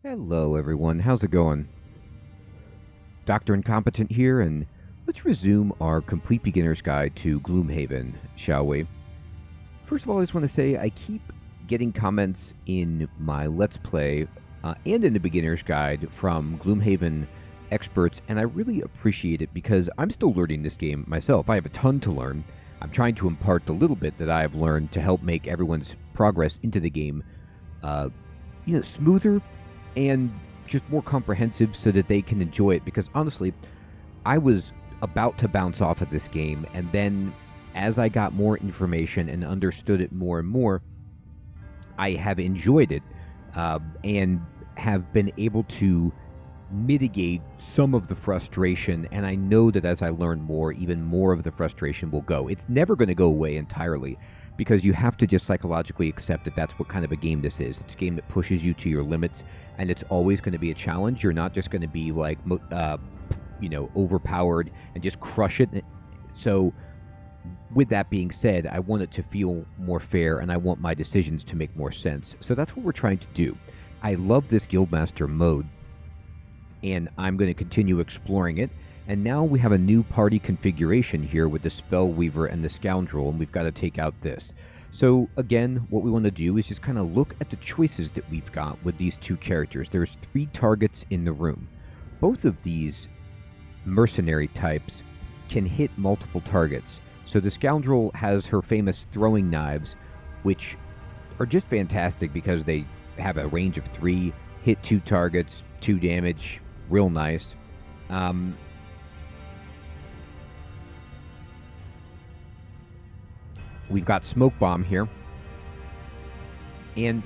Hello, everyone. How's it going? Dr. Incompetent here, and let's resume our complete beginner's guide to Gloomhaven, shall we? First of all, I just want to say I keep getting comments in my Let's Play and in the beginner's guide from Gloomhaven experts, and I really appreciate it because I'm still learning this game myself. I have a ton to learn. I'm trying to impart the little bit that I have learned to help make everyone's progress into the game, smoother and just more comprehensive so that they can enjoy it. Because honestly, I was about to bounce off of this game, and then as I got more information and understood it more and more, I have enjoyed it and have been able to mitigate some of the frustration. And I know that as I learn more, even more of the frustration will go. It's never going to go away entirely because you have to just psychologically accept that that's what kind of a game this is. It's a game that pushes you to your limits, and it's always going to be a challenge. You're not just going to be like, overpowered and just crush it. So, with that being said, I want it to feel more fair, and I want my decisions to make more sense. So that's what we're trying to do. I love this Guildmaster mode, and I'm going to continue exploring it. And now we have a new party configuration here with the Spellweaver and the Scoundrel, and we've got to take out this. So again, what we want to do is just kind of look at the choices that we've got with these two characters. There's 3 targets in the room. Both of these mercenary types can hit multiple targets. So the Scoundrel has her famous throwing knives, which are just fantastic because they have a range of 3, hit 2 targets, 2 damage, real nice. We've got Smoke Bomb here. And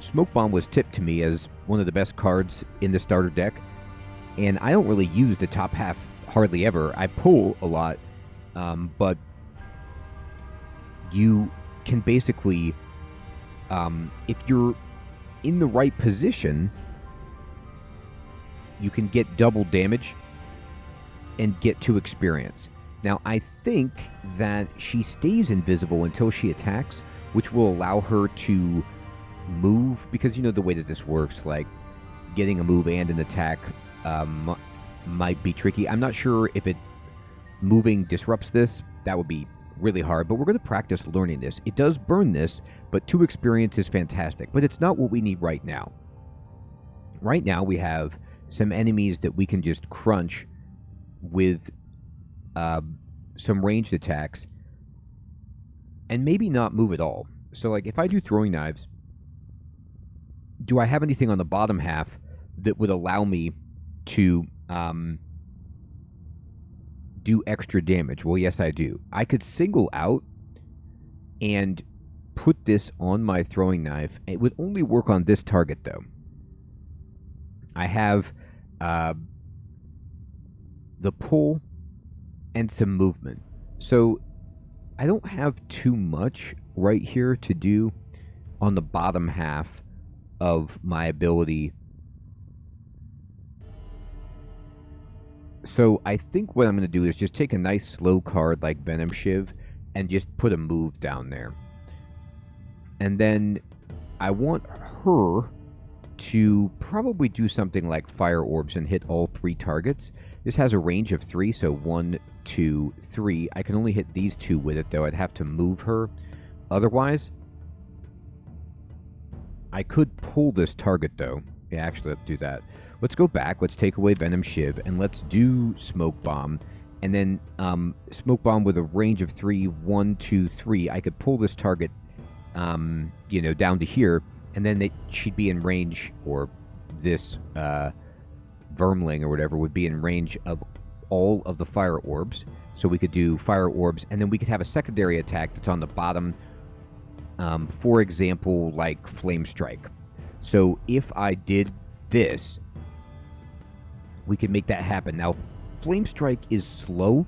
Smoke Bomb was tipped to me as one of the best cards in the starter deck. And I don't really use the top half hardly ever. I pull a lot, but you can basically, if you're in the right position, you can get double damage and get 2 experience. Now, I think that she stays invisible until she attacks, which will allow her to move, because you know the way that this works, like getting a move and an attack might be tricky. I'm not sure if moving disrupts this. That would be really hard, but we're going to practice learning this. It does burn this, but 2 experience is fantastic, but it's not what we need right now. Right now, we have some enemies that we can just crunch with some ranged attacks and maybe not move at all. So like if I do throwing knives, do I have anything on the bottom half that would allow me to do extra damage? Well, yes, I do. I could single out and put this on my throwing knife. It would only work on this target, though. I have the pull and some movement. So I don't have too much right here to do on the bottom half of my ability. So I think what I'm going to do is just take a nice slow card like Venom Shiv and just put a move down there. And then I want her to probably do something like Fire Orbs and hit all 3 targets. This has a range of 3, so 1, 2, 3. I can only hit these 2 with it, though. I'd have to move her. Otherwise, I could pull this target, though. Yeah, actually, let's do that. Let's go back. Let's take away Venom Shiv, and let's do Smoke Bomb. And then Smoke Bomb with a range of 3, 1, 2, 3. I could pull this target, down to here, and then she'd be in range, or this Vermling or whatever would be in range of all of the Fire Orbs. So we could do Fire Orbs, and then we could have a secondary attack that's on the bottom, for example, like Flame Strike. So if I did this, we could make that happen. Now, Flame Strike is slow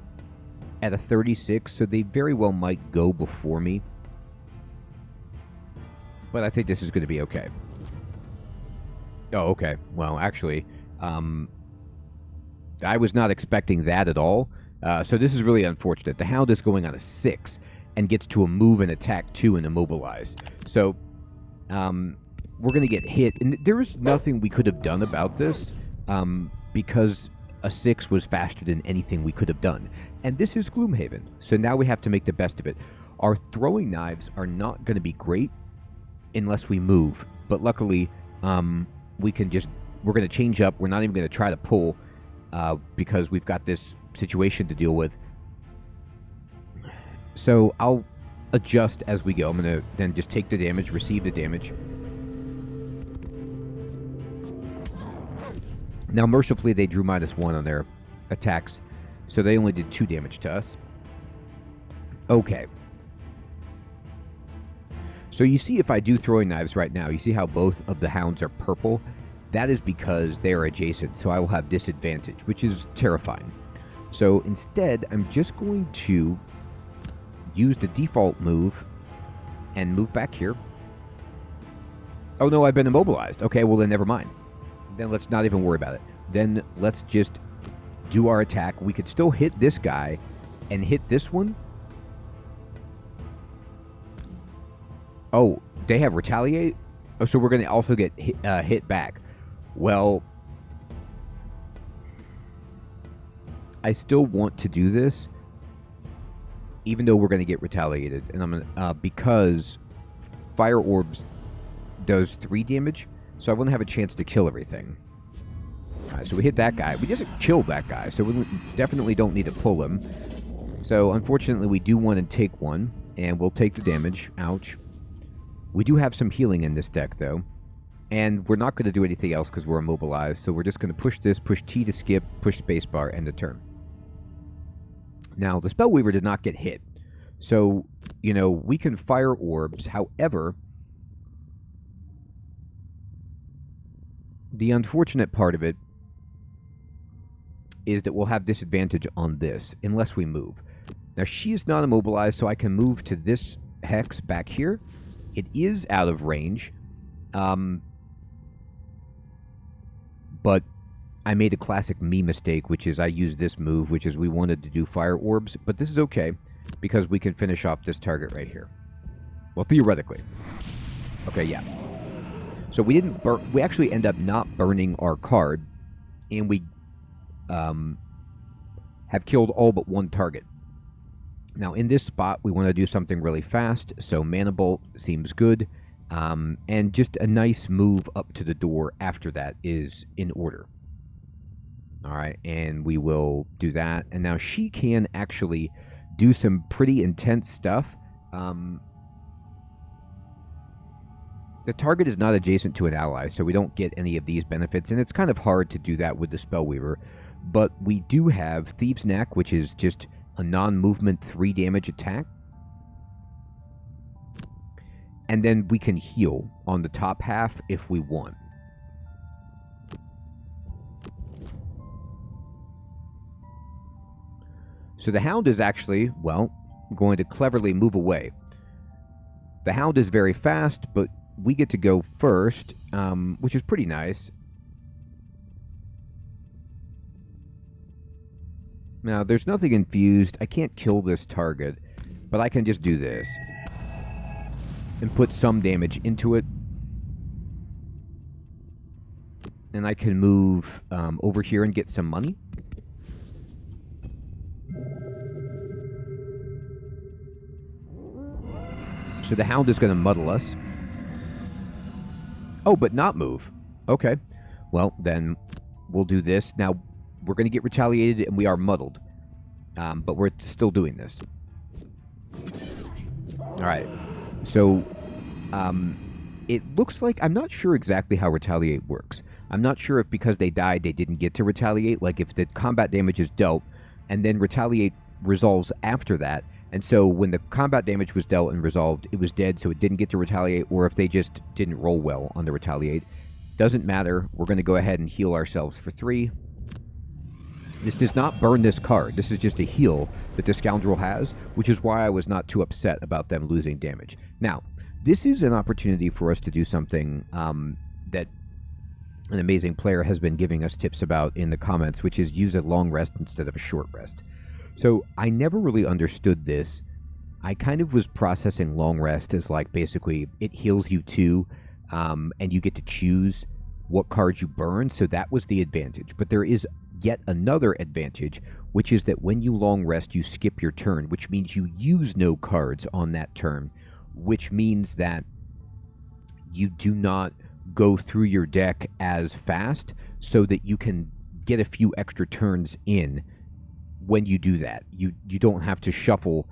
at a 36, so they very well might go before me. But I think this is going to be okay. Oh, okay. Well, actually, I was not expecting that at all. So this is really unfortunate. The Hound is going on a 6 and gets to a move and attack 2 and immobilize. So we're going to get hit. And there is nothing we could have done about this because a 6 was faster than anything we could have done. And this is Gloomhaven. So now we have to make the best of it. Our throwing knives are not going to be great unless we move. But luckily, we're going to change up. We're not even going to try to pull because we've got this situation to deal with. So I'll adjust as we go. I'm going to then just take the damage, receive the damage. Now, mercifully, they drew -1 on their attacks, so they only did 2 damage to us. Okay. So you see if I do throwing knives right now, you see how both of the hounds are purple? That is because they are adjacent, so I will have disadvantage, which is terrifying. So instead, I'm just going to use the default move and move back here. Oh no, I've been immobilized. Okay, well then never mind. Then let's not even worry about it. Then let's just do our attack. We could still hit this guy and hit this one. Oh, they have retaliate? Oh, so we're going to also get hit back. Well, I still want to do this, even though we're going to get retaliated. And I'm gonna, because Fire Orbs does 3 damage, so I want to have a chance to kill everything. Alright, so we hit that guy. We just killed that guy, so we definitely don't need to pull him. So, unfortunately, we do want to take one, and we'll take the damage. Ouch. We do have some healing in this deck, though. And we're not going to do anything else because we're immobilized, so we're just going to push this, push T to skip, push spacebar, end the turn. Now, the Spellweaver did not get hit. So, you know, we can fire orbs. However, the unfortunate part of it is that we'll have disadvantage on this unless we move. Now, she is not immobilized, so I can move to this hex back here. It is out of range. But I made a classic me mistake, which is I used this move, which is we wanted to do fire orbs. But this is okay, because we can finish off this target right here. Well, theoretically. Okay, yeah. So we didn't burn. We actually end up not burning our card, and we have killed all but one target. Now, in this spot, we want to do something really fast, so Mana Bolt seems good, and just a nice move up to the door after that is in order. All right, and we will do that, and now she can actually do some pretty intense stuff. The target is not adjacent to an ally, so we don't get any of these benefits, and it's kind of hard to do that with the Spellweaver. But we do have Thieves' Knack, which is just a non-movement 3 damage attack. And then we can heal on the top half if we want. So the Hound is actually, well, going to cleverly move away. The Hound is very fast, but we get to go first, which is pretty nice. Now, there's nothing infused. I can't kill this target, but I can just do this and put some damage into it. And I can move over here and get some money. So the Hound is going to muddle us. Oh, but not move. Okay. Well, then we'll do this. Now, we're going to get retaliated, and we are muddled. But we're still doing this. All right. So, it looks like... I'm not sure exactly how retaliate works. I'm not sure if because they died, they didn't get to retaliate. Like, if the combat damage is dealt, and then retaliate resolves after that. And so, when the combat damage was dealt and resolved, it was dead, so it didn't get to retaliate. Or if they just didn't roll well on the retaliate. Doesn't matter. We're going to go ahead and heal ourselves for 3. This does not burn this card. This is just a heal that the Scoundrel has, which is why I was not too upset about them losing damage. Now, this is an opportunity for us to do something that an amazing player has been giving us tips about in the comments, which is use a long rest instead of a short rest. So I never really understood this. I kind of was processing long rest as like basically it heals you too, and you get to choose what cards you burn, so that was the advantage. But there is yet another advantage, which is that when you long rest, you skip your turn, which means you use no cards on that turn, which means that you do not go through your deck as fast, so that you can get a few extra turns in when you do that. You don't have to shuffle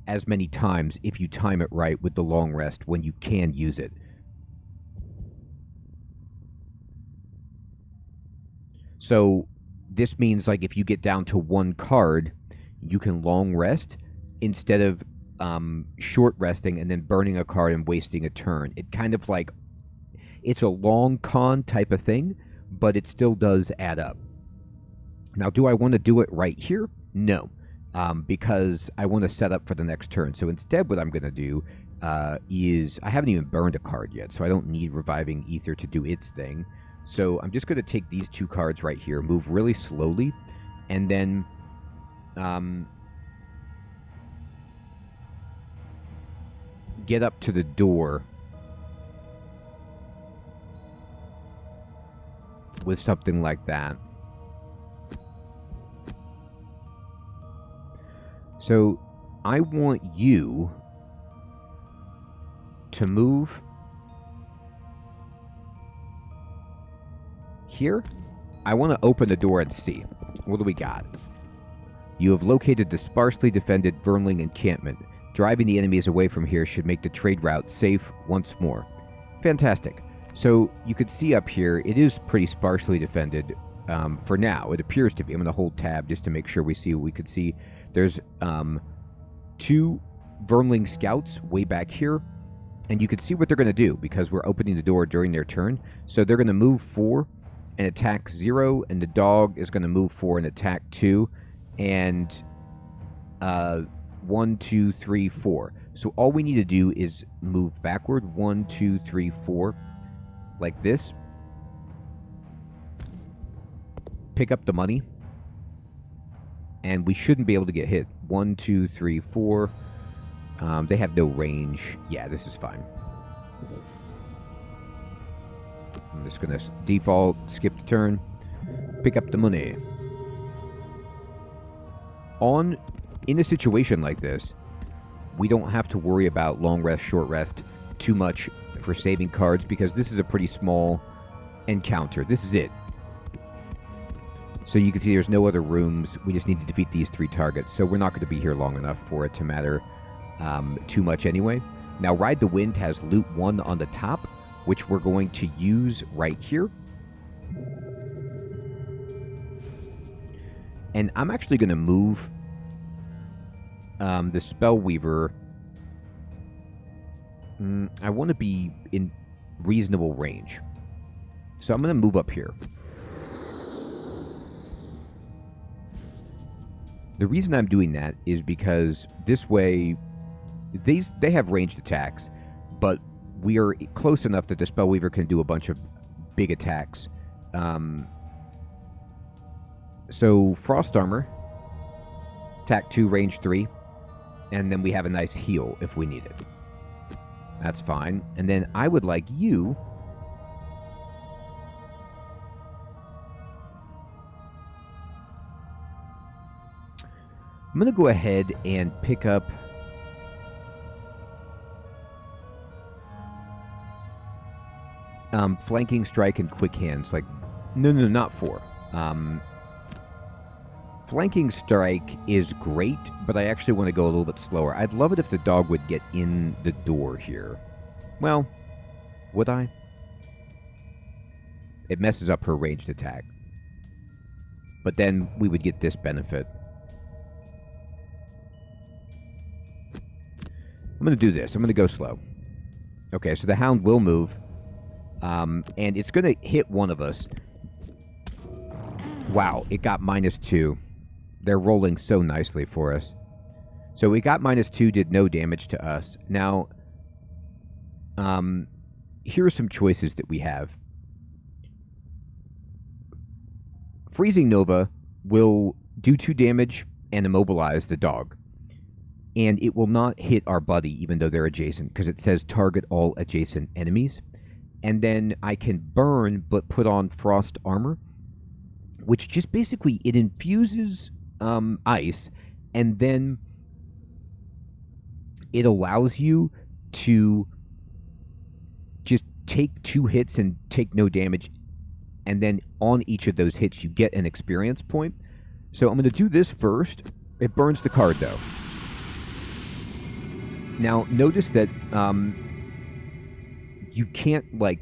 as many times if you time it right with the long rest when you can use it. So this means, like, if you get down to one card, you can long rest instead of short resting and then burning a card and wasting a turn. It kind of like, it's a long con type of thing, but it still does add up. Now, do I want to do it right here? No, because I want to set up for the next turn. So instead, what I'm going to do is, I haven't even burned a card yet, so I don't need Reviving Ether to do its thing. So I'm just going to take these two cards right here, move really slowly, and then get up to the door with something like that. So I want you to move here. I want to open the door and see. What do we got? You have located the sparsely defended Vernling encampment. Driving the enemies away from here should make the trade route safe once more. Fantastic. So you can see up here, it is pretty sparsely defended for now. It appears to be. I'm going to hold tab just to make sure we see what we could see. There's 2 Vernling scouts way back here, and you can see what they're going to do because we're opening the door during their turn. So they're going to move 4 and attack 0, and the dog is going to move 4 and attack 2, and 1, 2, 3, 4. So all we need to do is move backward 1, 2, 3, 4, like this. Pick up the money, and we shouldn't be able to get hit. 1, 2, 3, 4. They have no range. Yeah, this is fine. I'm just going to default, skip the turn, pick up the money. In a situation like this, we don't have to worry about long rest, short rest too much for saving cards, because this is a pretty small encounter. This is it. So you can see there's no other rooms. We just need to defeat these 3 targets. So we're not going to be here long enough for it to matter too much anyway. Now, Ride the Wind has loot 1 on the top, which we're going to use right here. And I'm actually going to move the Spellweaver. I want to be in reasonable range. So I'm going to move up here. The reason I'm doing that is because this way, they have ranged attacks, but we are close enough that the Spellweaver can do a bunch of big attacks. So Frost Armor, attack 2, range 3, and then we have a nice heal if we need it. That's fine. And then I would like you I'm going to go ahead and pick up Flanking Strike and Quick Hands. Like, no, not 4. Flanking Strike is great, but I actually want to go a little bit slower. I'd love it if the dog would get in the door here. Well, would I? It messes up her ranged attack. But then we would get this benefit. I'm going to do this. I'm going to go slow. Okay, so the Hound will move. And it's going to hit one of us. Wow, it got -2. They're rolling so nicely for us. So we got -2, did no damage to us. Now, here are some choices that we have. Freezing Nova will do 2 damage and immobilize the dog. And it will not hit our buddy, even though they're adjacent, because it says target all adjacent enemies. And then I can burn, but put on frost armor, which just basically, it infuses ice, and then it allows you to just take 2 hits and take no damage, and then on each of those hits you get an experience point. So I'm going to do this first. It burns the card though. Now notice that you can't, like,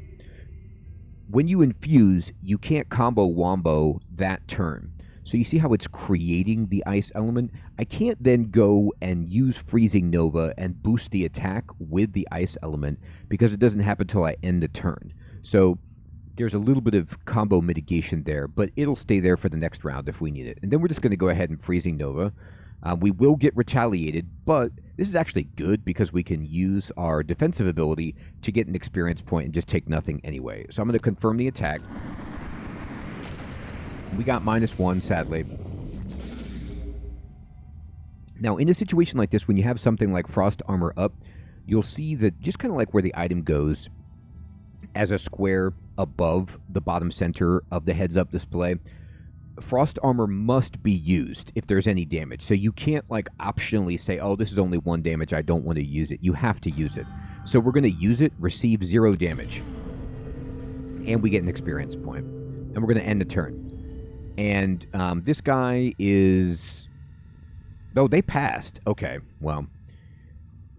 when you infuse, you can't combo wombo that turn. So you see how it's creating the ice element? I can't then go and use Freezing Nova and boost the attack with the ice element because it doesn't happen until I end the turn. So there's a little bit of combo mitigation there, but it'll stay there for the next round if we need it. And then we're just going to go ahead and Freezing Nova. We will get retaliated, but this is actually good because we can use our defensive ability to get an experience point and just take nothing anyway. So I'm going to confirm the attack. We got -1, sadly. Now, in a situation like this, when you have something like Frost Armor up, you'll see that just kind of like where the item goes as a square above the bottom center of the heads-up display, Frost Armor must be used if there's any damage. So you can't, like, optionally say, oh, this is only 1 damage, I don't want to use it. You have to use it. So we're going to use it, receive 0 damage. And we get an experience point. And we're going to end the turn. And this guy is... Oh, they passed. Okay, well,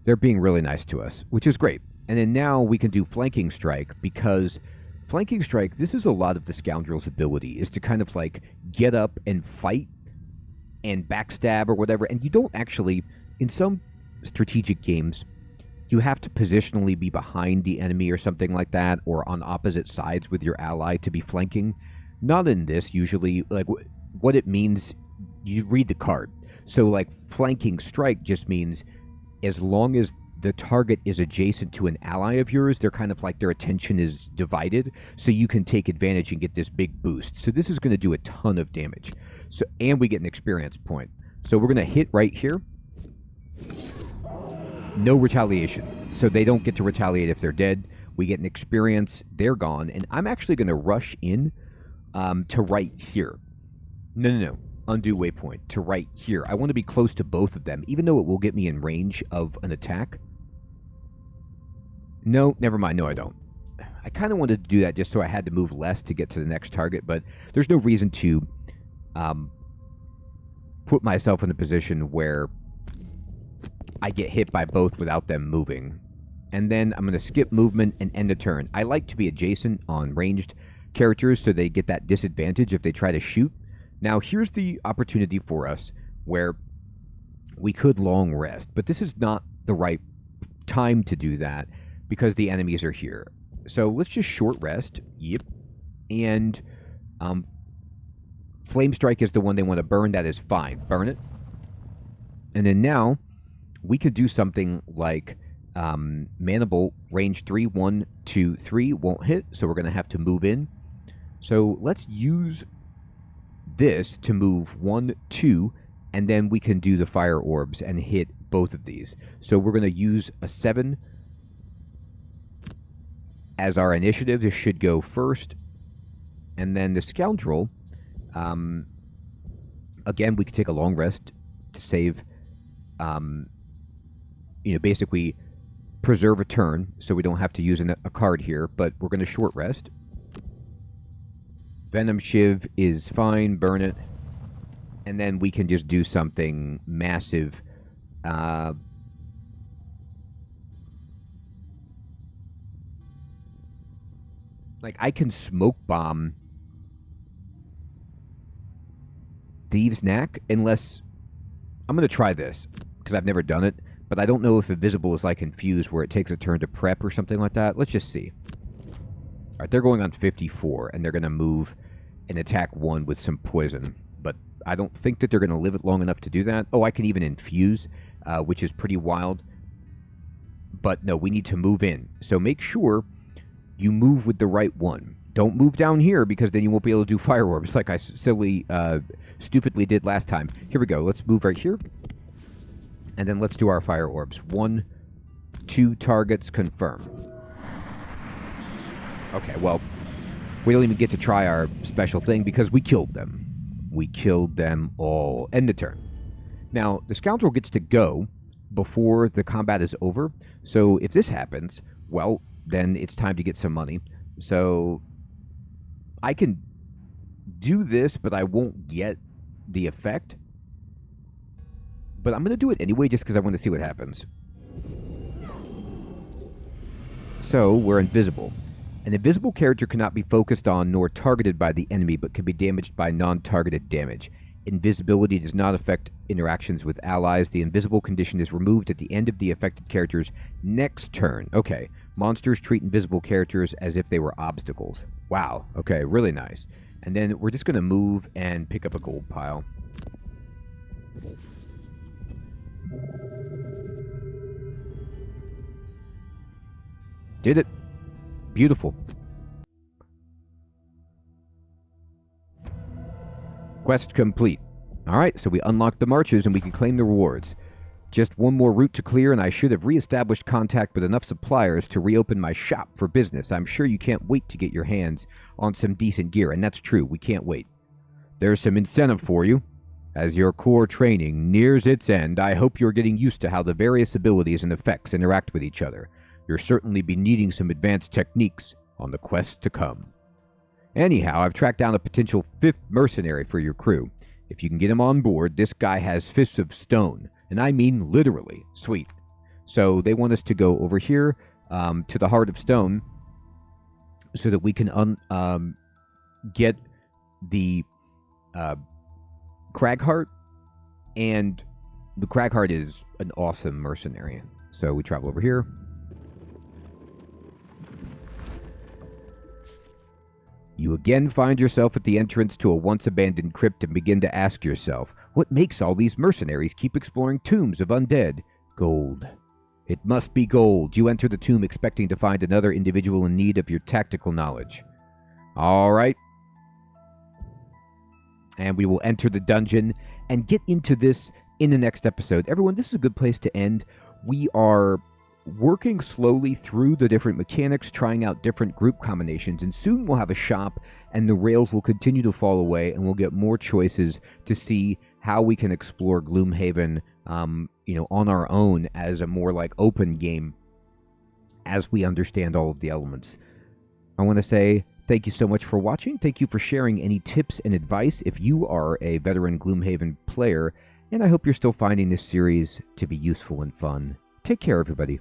they're being really nice to us, which is great. And then now we can do Flanking Strike, because Flanking Strike, this is a lot of the Scoundrel's ability, is to kind of like get up and fight and backstab or whatever. And you don't actually, in some strategic games, you have to positionally be behind the enemy or something like that, or on opposite sides with your ally to be flanking. Not in this, usually. Like, what it means, you read the card. So, like, Flanking Strike just means as long as the target is adjacent to an ally of yours, they're kind of like their attention is divided, so you can take advantage and get this big boost. So this is going to do a ton of damage. So, and we get an experience point. So we're going to hit right here. No retaliation. So they don't get to retaliate if they're dead. We get an experience. They're gone. And I'm actually going to rush in to right here. No. Undo waypoint to right here. I want to be close to both of them, even though it will get me in range of an attack. No, never mind. No, I don't. I kind of wanted to do that just so I had to move less to get to the next target, but there's no reason to put myself in a position where I get hit by both without them moving. And then I'm going to skip movement and end a turn. I like to be adjacent on ranged characters so they get that disadvantage if they try to shoot. Now, here's the opportunity for us where we could long rest, but this is not the right time to do that because the enemies are here. So let's just short rest. Yep. And Flame Strike is the one they want to burn. That is fine. Burn it. And then now we could do something like Mana Bolt, range 3, 1, 2, 3, won't hit, so we're going to have to move in. So let's use this to move 1, 2, and then we can do the fire orbs and hit both of these. So we're going to use a 7 as our initiative. This should go first. And then the Scoundrel, again, we can take a long rest to save, basically preserve a turn so we don't have to use a card here, but we're going to short rest. Venom Shiv is fine, burn it. And then we can just do something massive. Like, I can smoke bomb Thieves' Knack, unless... I'm going to try this, because I've never done it, but I don't know if Invisible is like Infused, where it takes a turn to prep or something like that. Let's just see. All right, they're going on 54, and they're going to move and attack 1 with some poison. But I don't think that they're going to live it long enough to do that. Oh, I can even infuse, which is pretty wild. But no, we need to move in. So make sure you move with the right one. Don't move down here, because then you won't be able to do fire orbs like I stupidly did last time. Here we go. Let's move right here. And then let's do our fire orbs. 1, 2 targets, confirm. Okay, well, we don't even get to try our special thing because we killed them. We killed them all. End the turn. Now, the scoundrel gets to go before the combat is over. So if this happens, well, then it's time to get some money. So I can do this, but I won't get the effect. But I'm going to do it anyway just because I want to see what happens. So we're invisible. An invisible character cannot be focused on nor targeted by the enemy, but can be damaged by non-targeted damage. Invisibility does not affect interactions with allies. The invisible condition is removed at the end of the affected character's next turn. Okay. Monsters treat invisible characters as if they were obstacles. Wow. Okay, really nice. And then we're just going to move and pick up a gold pile. Did it. Beautiful. Quest complete. Alright, so we unlocked the marches and we can claim the rewards. Just one more route to clear and I should have re-established contact with enough suppliers to reopen my shop for business. I'm sure you can't wait to get your hands on some decent gear, and that's true, we can't wait. There's some incentive for you. As your core training nears its end, I hope you're getting used to how the various abilities and effects interact with each other. You'll certainly be needing some advanced techniques on the quest to come. Anyhow, I've tracked down a potential 5th mercenary for your crew. If you can get him on board, this guy has fists of stone. And I mean literally. Sweet. So they want us to go over here to the Heart of Stone so that we can get the Cragheart. And the Cragheart is an awesome mercenary. So we travel over here. You again find yourself at the entrance to a once-abandoned crypt and begin to ask yourself, what makes all these mercenaries keep exploring tombs of undead? Gold. It must be gold. You enter the tomb expecting to find another individual in need of your tactical knowledge. All right. And we will enter the dungeon and get into this in the next episode. Everyone, this is a good place to end. We are working slowly through the different mechanics, trying out different group combinations, and soon we'll have a shop and the rails will continue to fall away and we'll get more choices to see how we can explore Gloomhaven on our own as a more like open game as we understand all of the elements. I want to say thank you so much for watching. Thank you for sharing any tips and advice if you are a veteran Gloomhaven player, and I hope you're still finding this series to be useful and fun. Take care, everybody.